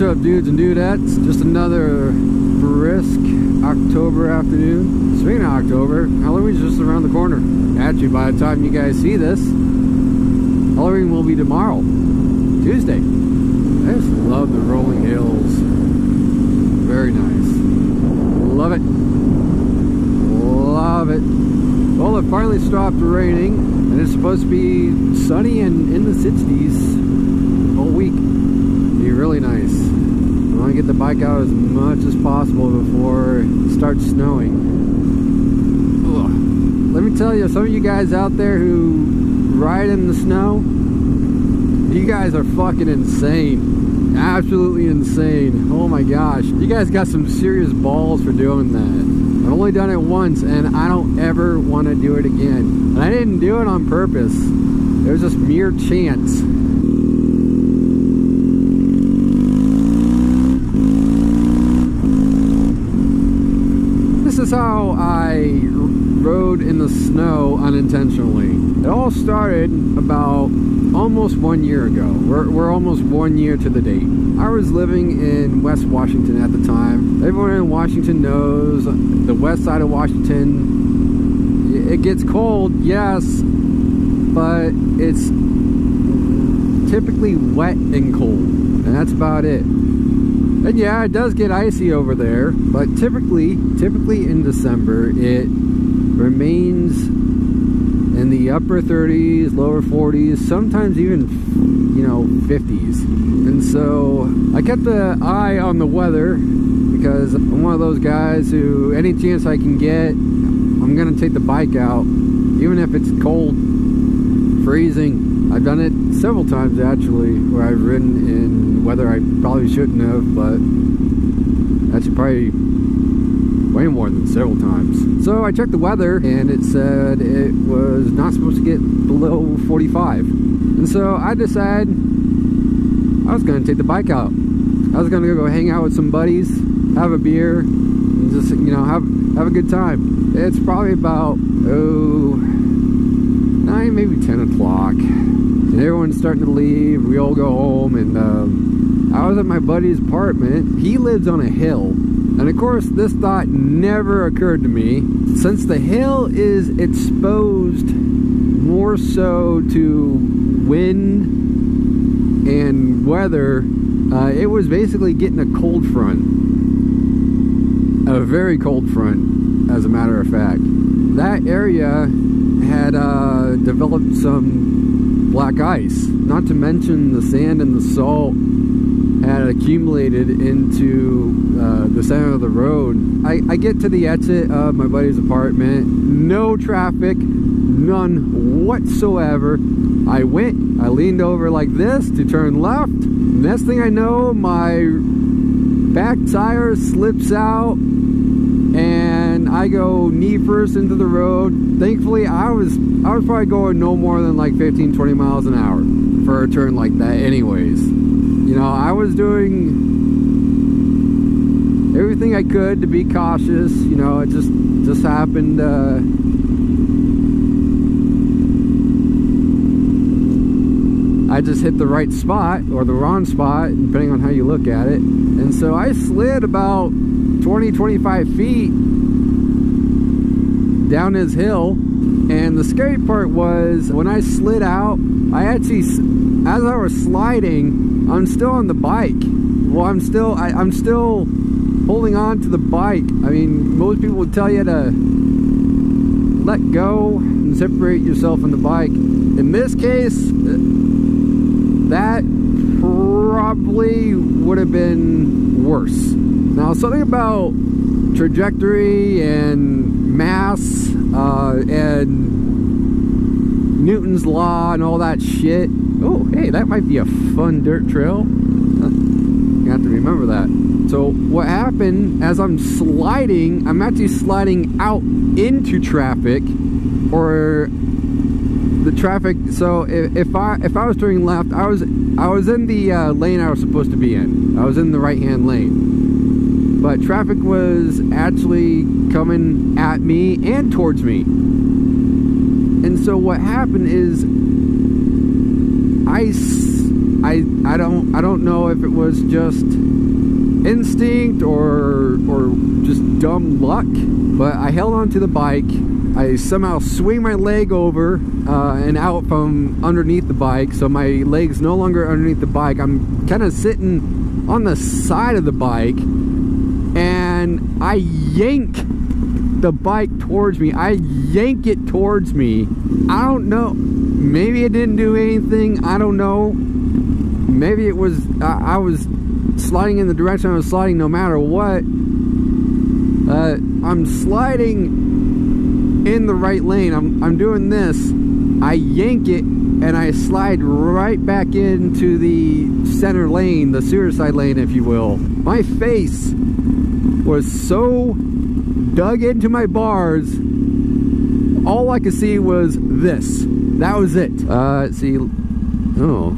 up, dudes and dudettes? Just another brisk October afternoon. Speaking of October, Halloween's just around the corner. Actually, by the time you guys see this, Halloween will be tomorrow, Tuesday. I just love the rolling hills. Very nice. Love it. Love it. Well, it finally stopped raining, and it's supposed to be sunny and in the 60s all week. Be really nice. I want to get the bike out as much as possible before it starts snowing. Ugh. Let me tell you, some of you guys out there who ride in the snow, you guys are fucking insane. Absolutely insane. Oh my gosh. You guys got some serious balls for doing that. I've only done it once, and I don't ever want to do it again. And I didn't do it on purpose. It was just mere chance. This is how I rode in the snow unintentionally. It all started about almost 1 year ago. We're almost 1 year to the date. I was living in West Washington at the time. Everyone in Washington knows the west side of Washington, it gets cold, yes, but it's typically wet and cold, and that's about it. And yeah, it does get icy over there, but typically in December, it remains in the upper 30s, lower 40s, sometimes even, 50s. And so I kept an eye on the weather because I'm one of those guys who, any chance I can get, I'm gonna take the bike out, even if it's cold, freezing. I've done it several times actually, where I've ridden in weather I probably shouldn't have, but actually probably way more than several times. So I checked the weather, and it said it was not supposed to get below 45. And so I decided I was going to take the bike out. I was going to go hang out with some buddies, have a beer, and just, have a good time. It's probably about, 9, maybe 10 o'clock. And everyone's starting to leave. We all go home, and I was at my buddy's apartment. He lives on a hill. And of course, this thought never occurred to me. Since the hill is exposed more so to wind and weather, it was basically getting a cold front. A very cold front, as a matter of fact. That area had developed some black ice. Not to mention the sand and the salt had accumulated into the center of the road. I get to the exit of my buddy's apartment, no traffic, none whatsoever. I leaned over like this to turn left. Next thing I know, my back tire slips out and I go knee first into the road. Thankfully, I was probably going no more than like 15-20 miles an hour for a turn like that anyways. I was doing everything I could to be cautious. It just happened. I just hit the right spot or the wrong spot, depending on how you look at it. And so I slid about 20-25 feet down this hill. And the scary part was when I slid out, I actually, as I was sliding, I'm still on the bike. Well, I'm still holding on to the bike. I mean, most people would tell you to let go and separate yourself from the bike. In this case, that probably would have been worse. Now, something about trajectory and mass and Newton's law and all that shit. Oh, hey, that might be a fun dirt trail. You have to remember that. So what happened, as I'm sliding, I'm actually sliding out into traffic, or the traffic. So if I was turning left, I was in the lane I was supposed to be in. I was in the right-hand lane, but traffic was actually coming at me and towards me. And so what happened is I don't know if it was just instinct or just dumb luck, but I held on to the bike. I somehow swing my leg over and out from underneath the bike, so my leg's no longer underneath the bike. I'm kind of sitting on the side of the bike, and I yank the bike towards me. I yank it towards me. I don't know. Maybe it didn't do anything. I don't know. Maybe it was, I was sliding in the direction I was sliding no matter what. I'm sliding in the right lane. I'm doing this. I yank it and I slide right back into the center lane, the suicide lane, if you will. My face was so dug into my bars, all I could see was this. That was it. See, oh,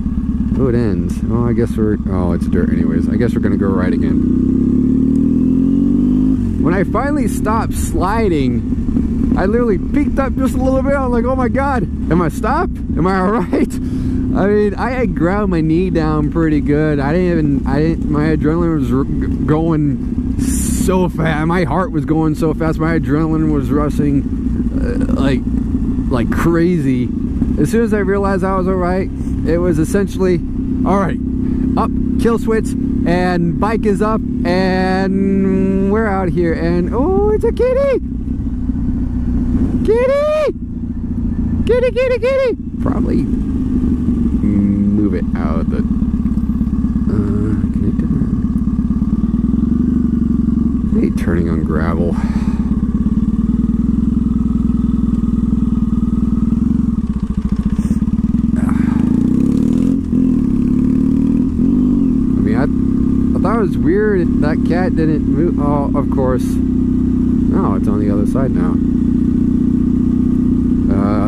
it ends. Oh, I guess we're, oh, it's dirt anyways. I guess we're gonna go right again. When I finally stopped sliding, I literally peeked up just a little bit. I'm like, oh my God, am I stopped? Am I all right? I mean, I had ground my knee down pretty good. my adrenaline was going so fast. My heart was going so fast. My adrenaline was rushing like crazy. As soon as I realized I was all right, it was essentially, all right, up, kill switch, and bike is up, and we're out here. And oh, it's a kitty! Kitty! Kitty, kitty, kitty! Probably move it out of the... can I do that? I hate turning on gravel. I mean, I thought it was weird that cat didn't move. Oh, of course. No, it's on the other side now.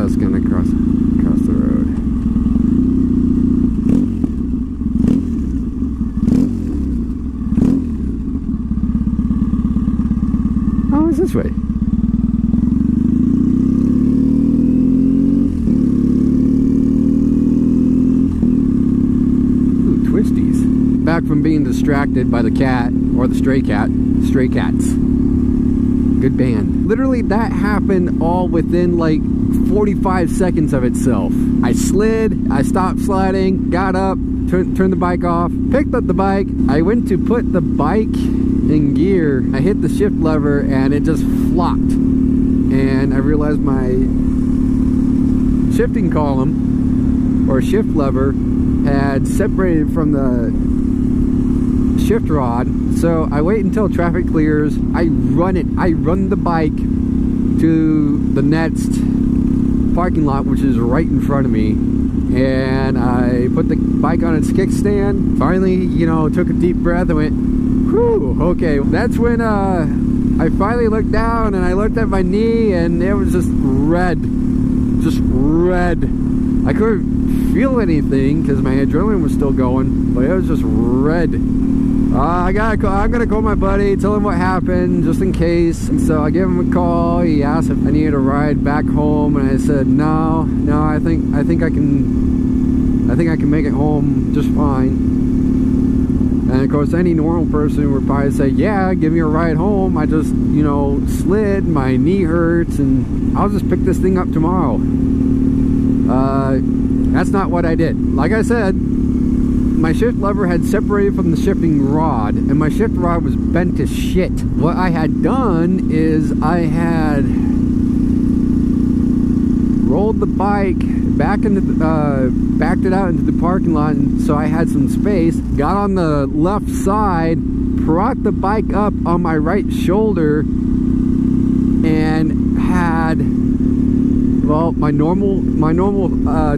It's gonna cross the road. Oh, it's this way. Ooh, twisties. Back from being distracted by the cat, or the stray cat. Stray Cats. Good band. Literally, that happened all within like 45 seconds of itself. I slid, I stopped sliding, got up, turned the bike off, picked up the bike. I went to put the bike in gear. I hit the shift lever and it just flopped. And I realized my shifting column or shift lever had separated from the shift rod. So I wait until traffic clears. I run the bike to the next parking lot, which is right in front of me, and I put the bike on its kickstand. Finally, you know, took a deep breath and went, whew, okay. That's when I finally looked down and I looked at my knee and it was just red. I couldn't feel anything because my adrenaline was still going, but it was just red. I'm gonna call my buddy, tell him what happened, just in case. And so I gave him a call. He asked if I needed a ride back home, and I said no. I think I can make it home just fine. And of course, any normal person would probably say, yeah, give me a ride home. I just, you know, slid, my knee hurts, and I'll just pick this thing up tomorrow. That's not what I did. Like I said, my shift lever had separated from the shifting rod, and my shift rod was bent to shit. What I had done is I had rolled the bike back into backed it out into the parking lot, and so I had some space. Got on the left side, brought the bike up on my right shoulder, and had, well, my normal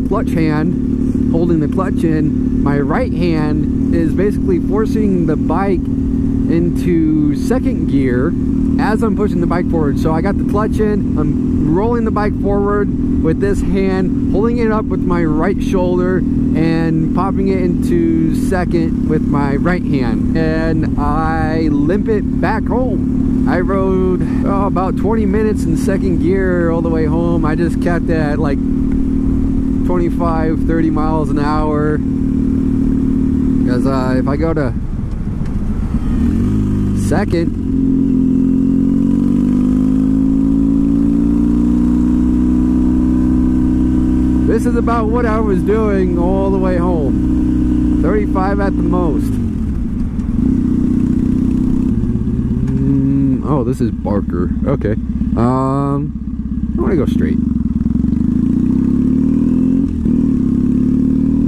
clutch hand holding the clutch in. My right hand is basically forcing the bike into second gear as I'm pushing the bike forward. So I got the clutch in, I'm rolling the bike forward with this hand, holding it up with my right shoulder and popping it into second with my right hand. And I limp it back home. I rode about 20 minutes in second gear all the way home. I just kept it at like 25-30 miles an hour, because if I go to second. This is about what I was doing all the way home. 35 at the most. Oh, this is Barker. Okay. I want to go straight.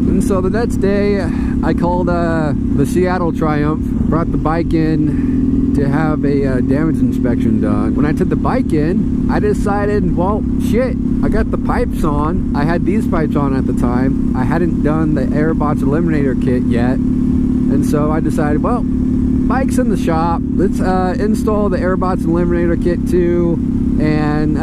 And so the next day, I called the Seattle Triumph, brought the bike in to have a damage inspection done. When I took the bike in, I decided, well, shit, I got the pipes on. I had these pipes on at the time. I hadn't done the Airbots Eliminator kit yet. And so I decided, well, bike's in the shop. Let's install the Airbots Eliminator kit too, and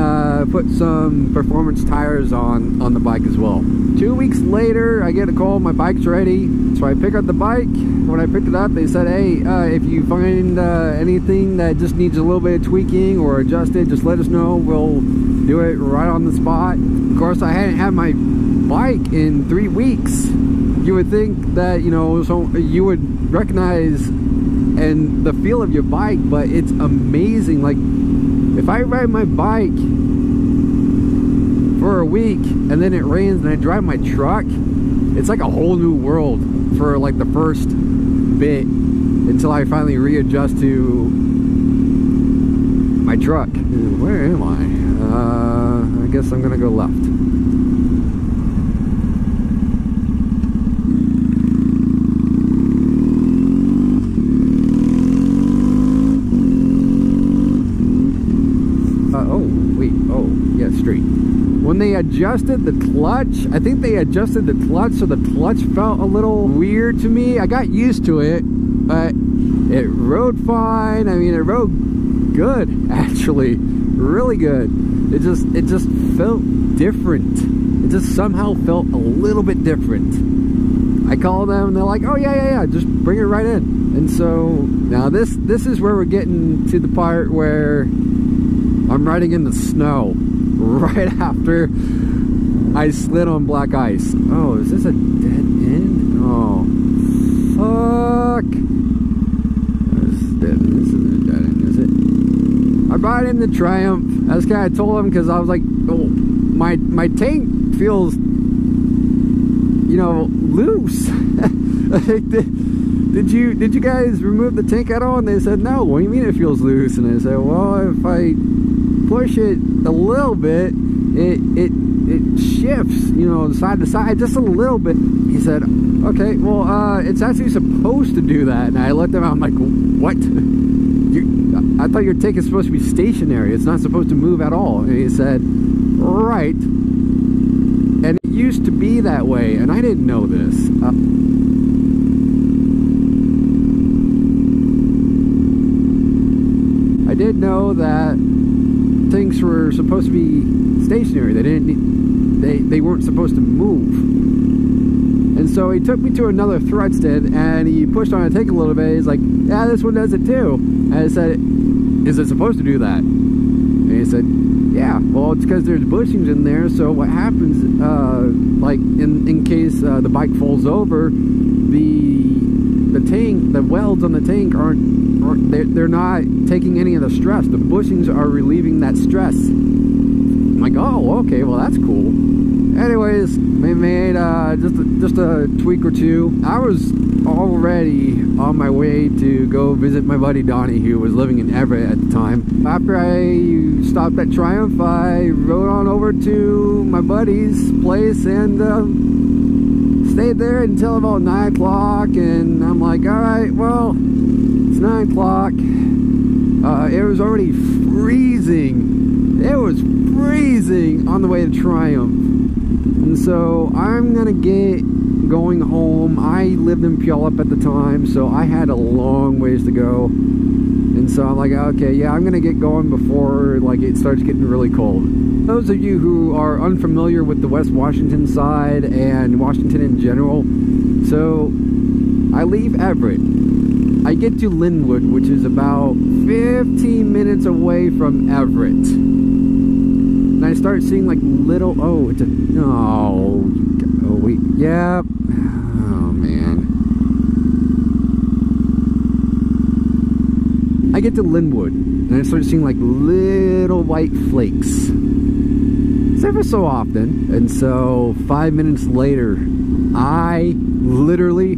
put some performance tires on the bike as well. 2 weeks later, I get a call, my bike's ready. So I pick up the bike. When I picked it up, they said, hey, if you find anything that just needs a little bit of tweaking or adjusted, just let us know. We'll do it right on the spot. Of course, I hadn't had my bike in 3 weeks. You would think that, you know, so you would recognize and the feel of your bike, but it's amazing. Like, if I ride my bike for a week and then it rains and I drive my truck, it's like a whole new world for like the first bit until I finally readjust to my truck. Where am I? I guess I'm gonna go left. Street. When they adjusted the clutch, I think they adjusted the clutch so the clutch felt a little weird to me. I got used to it, but it rode fine. I mean, it rode good, actually, really good. It just felt different. It just somehow felt a little bit different. I called them and they're like, oh yeah, just bring it right in. And so now this is where we're getting to the part where I'm riding in the snow right after I slid on black ice. Oh, is this a dead end? Oh, fuck. This isn't a dead end, is it? I brought in the Triumph. I just kind of told him because I was like, oh, my tank feels, you know, loose. Did you guys remove the tank at all? And they said, no. What do you mean it feels loose? And I said, well, if I push it a little bit, it shifts, you know, side to side just a little bit. He said, okay, well, it's actually supposed to do that. And I looked at him, I'm like, what? I thought your tank is supposed to be stationary. It's not supposed to move at all. And he said, right. And it used to be that way, and I didn't know this. I did know that things were supposed to be stationary. They weren't supposed to move. And so he took me to another thread stand and he pushed on a tank a little bit. He's like, yeah, this one does it too. And I said, is it supposed to do that? And he said, yeah, well, it's because there's bushings in there. So what happens, like in case the bike falls over, the tank, the welds on the tank they're not taking any of the stress. The bushings are relieving that stress. I'm like, oh, okay, well, that's cool. Anyways, we made just a tweak or two. I was already on my way to go visit my buddy Donnie, who was living in Everett at the time. After I stopped at Triumph, I rode on over to my buddy's place and stayed there until about 9 o'clock. And I'm like, all right, well, it's 9 o'clock. It was already freezing. It was freezing on the way to Triumph. And so I'm gonna get going home. I lived in Puyallup at the time, so I had a long ways to go. And so I'm like, okay, yeah, I'm gonna get going before like it starts getting really cold. Those of you who are unfamiliar with the West Washington side and Washington in general, so I leave Everett. I get to Linwood, which is about 15 minutes away from Everett. And I start seeing like little, yeah. Oh man. I I get to Linwood, and I start seeing like little white flakes. It's ever so often. And so 5 minutes later, I literally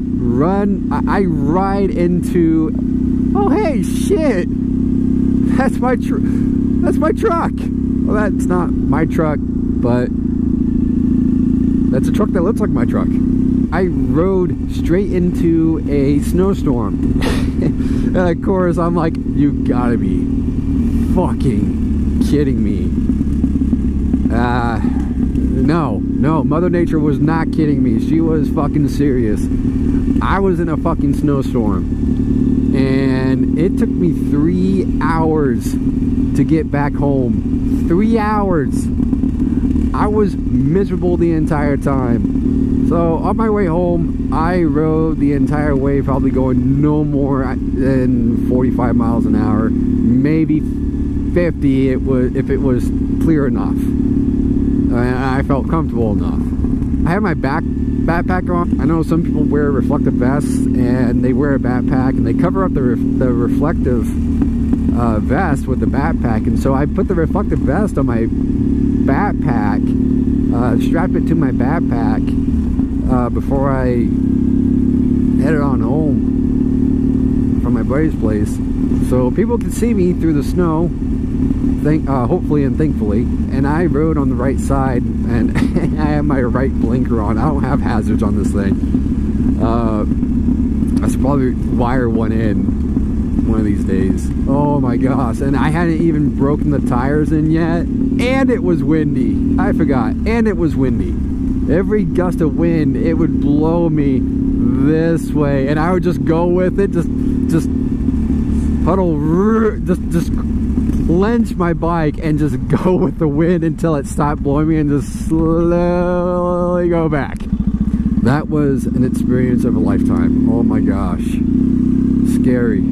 I ride into, oh hey, shit, that's my truck. Well, that's not my truck, but that's a truck that looks like my truck. I rode straight into a snowstorm. And of course, I'm like, you gotta be fucking kidding me. No, Mother Nature was not kidding me. She was fucking serious. I was in a fucking snowstorm, and it took me 3 hours to get back home. 3 hours. I was miserable the entire time. So on my way home, I rode the entire way, probably going no more than 45 miles an hour, maybe 50 if it was clear enough. I felt comfortable enough. I have my backpack on. I know some people wear reflective vests, and they wear a backpack and they cover up the reflective vest with the backpack. And so I put the reflective vest on my backpack, strapped it to my backpack before I headed on home from my buddy's place, so people could see me through the snow, hopefully and thankfully. And I rode on the right side, and I have my right blinker on. I don't have hazards on this thing. I should probably wire one in one of these days. Oh my gosh. And I hadn't even broken the tires in yet, and it was windy. I forgot. And it was windy. Every gust of wind, it would blow me this way, and I would just go with it, just puddle, just clench my bike and just go with the wind until it stopped blowing me, and just slowly go back. That was an experience of a lifetime. Oh my gosh. Scary.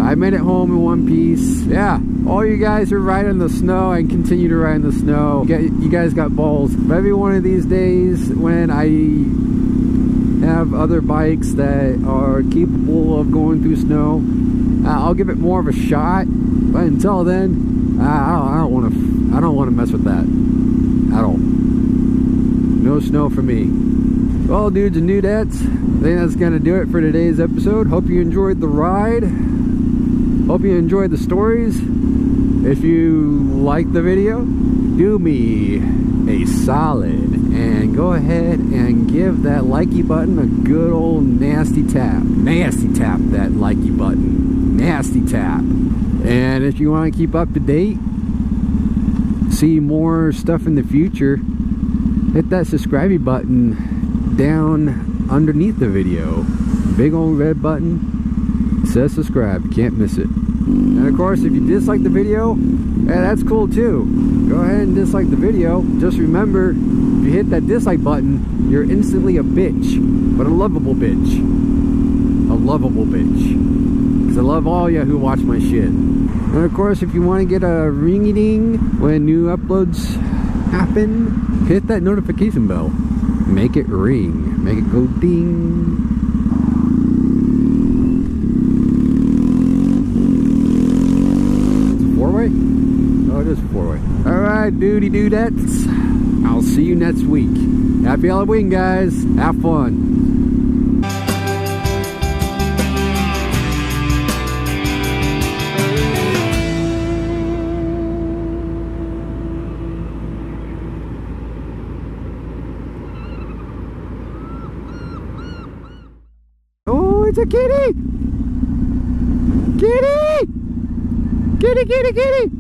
I made it home in one piece. Yeah, all you guys are riding in the snow and continue to ride in the snow. You guys got balls. But every one of these days when I have other bikes that are capable of going through snow, I'll give it more of a shot. But until then, I don't want to mess with that at all. No snow for me. Well, dudes and dudettes, I think that's gonna do it for today's episode. Hope you enjoyed the ride. Hope you enjoyed the stories. If you liked the video, do me a solid and go ahead and give that likey button a good old nasty tap. Nasty tap that likey button. Nasty tap. And if you want to keep up to date, see more stuff in the future, hit that subscribe button down underneath the video. Big old red button says subscribe. Can't miss it. And of course, if you dislike the video, yeah, that's cool too. Go ahead and dislike the video. Just remember, if you hit that dislike button, you're instantly a bitch, but a lovable bitch. A lovable bitch. Because I love all you who watch my shit. And of course, if you want to get a ring-a-ding when new uploads happen, hit that notification bell. Make it ring. Make it go ding. It's a four-way? Oh, it is a four-way. Alright, dudettes. I'll see you next week. Happy Halloween, guys. Have fun. It's a kitty! Kitty! Kitty, kitty, kitty!